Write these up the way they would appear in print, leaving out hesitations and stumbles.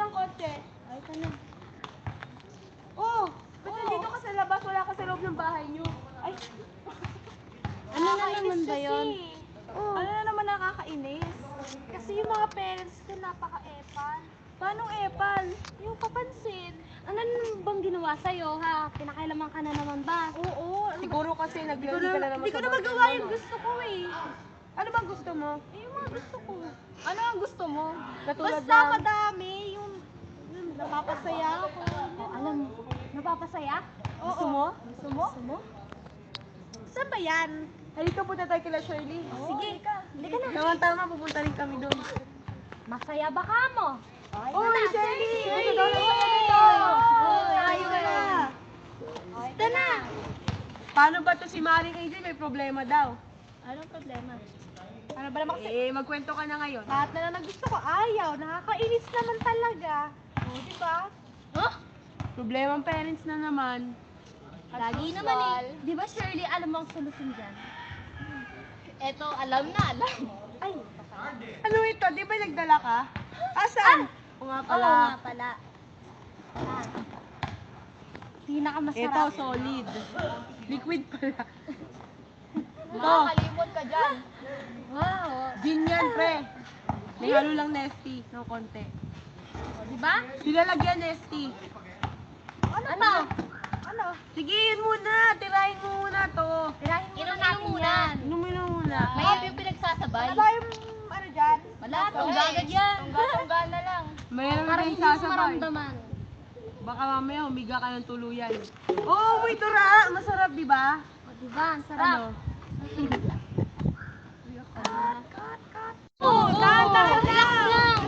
ng kotse. Ay, ka na. Oh, ba't nandito ka sa labas? Wala ka sa loob ng bahay niyo. Ay, Ano na naman ba yun? oh. Ano na naman nakakainis? Kasi yung mga parents ko napaka-epal. Paano epal? Yung papansin. Ano naman bang ginawa sa'yo, ha? Pinakailaman ka na naman ba? Oo. Siguro kasi naglandi ka na naman Hindi ko sa na boyfriend magawa mo, yung no? gusto ko eh. Ano bang gusto mo? Eh, yung mga gusto ko. Ano ang gusto mo? Katulad Basta ng- madami yung napapasaya ako. Alam mo, napapasaya? Gusto mo? Gusto mo? Gusto mo? Saan ba yan? Halika punta tayo kila Shirley. Sige, hindi ka na. Tama, pupunta rin kami doon. Masaya ba ka mo? Oy, Shirley! Shirley! Tayo na. Basta na. Paano ba to si Maring AJ? May problema daw. Anong problema? Ano ba naman kasi? Eh, magkwento ka na ngayon. Lahat na lang ng gusto ko ayaw. Nakakainis naman talaga. O, di ba? Huh? Problema ang parents na naman. Lagi naman eh. Di ba Shirley, alam mo ang solusyon dyan? Eto, alam na, alam. Ay, Ano ito? Di ba nagdala ka? Asan? O nga Oo pala. nga pala. Pinakamasarap. Ito, solid. Liquid pala. makakalimot ka dyan. Wow. Gin yan, pre. May halo lang Nesty ng konti. O, di ba? Nilalagyan Nesty. Ano? Ano? Sige, yun muna. Tirahin mo muna to. Tirahin muna natin yan. Inumin mo muna. Mahirap yung pinagsasabay. Ano ba yung ano dyan? Wala, tunggagad yan. Tungga na lang. Mayroon Para na hindi yung mo sasabay. maramdaman. Baka mamaya humiga ka ng tuluyan. Oh, may tura. Masarap, di ba? O, di ba? Ang sarap. Ano? Oo, relax lang.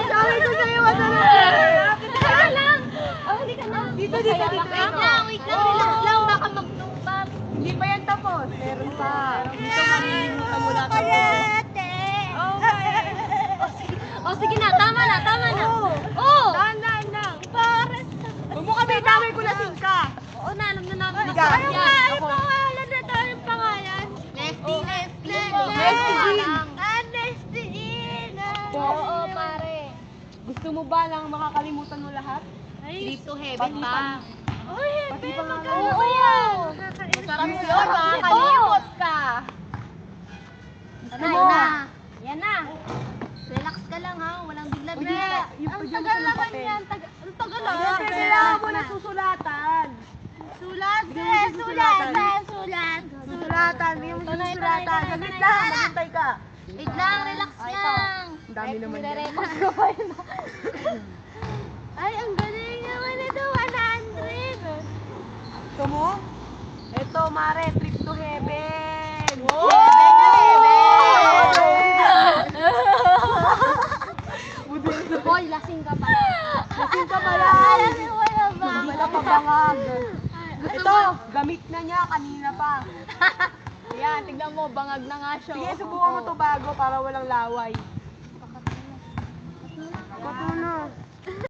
Sabi ko sa'yo, masarap. Teka lang. Oh, hindi ka na. Dito. Wait lang. Relax lang. Baka magtumbat. Hindi pa yan tapos. Meron pa. Dito malilimutan mo lahat. O, sige na. Tama na. Oo. Dahan-dahan lang. Huwag mo kami damay ko lasing ka. Oo na, alam na namin. Sige. Masarap yan. Ako. Pangalan na tayo yung pangalan. Nesty. Nesty Jean. Nesty Jean. Oo, pare. Gusto mo ba lang makakalimutan mo lahat? Trip to heaven pa. Uy, Pati Hebe, pangalan. Oo yan. Masarap Masarap yun, makakalimot ka. Yan na. Relax ka lang ha. Walang bigla-bigla. Yung Ang pagyan mo tagal sa naman papel. yan. Ang tagal Siyempre, ah. kailangan mo na susulatan. Sulat, Bigyan mo susulatan. sulat. Susulatan. Bigyan mo Ito na, susulatan. ito na, Saglit ito na, lang. ito na. Maghintay ka. Wait lang, relax lang. Ang dami naman yan. Nire-record ko pa yun. Ay, ang galing naman ito, 100. Gusto mo? Ito, Mare, trip to heaven. Hoy, lasing ka pa. Lasing ka pala. Wala ba? Wala pa bangag. Ito, gamit na niya kanina pa. Yan, tignan mo, bangag na nga siya. Sige, subukan mo to bago para walang laway. Pato na.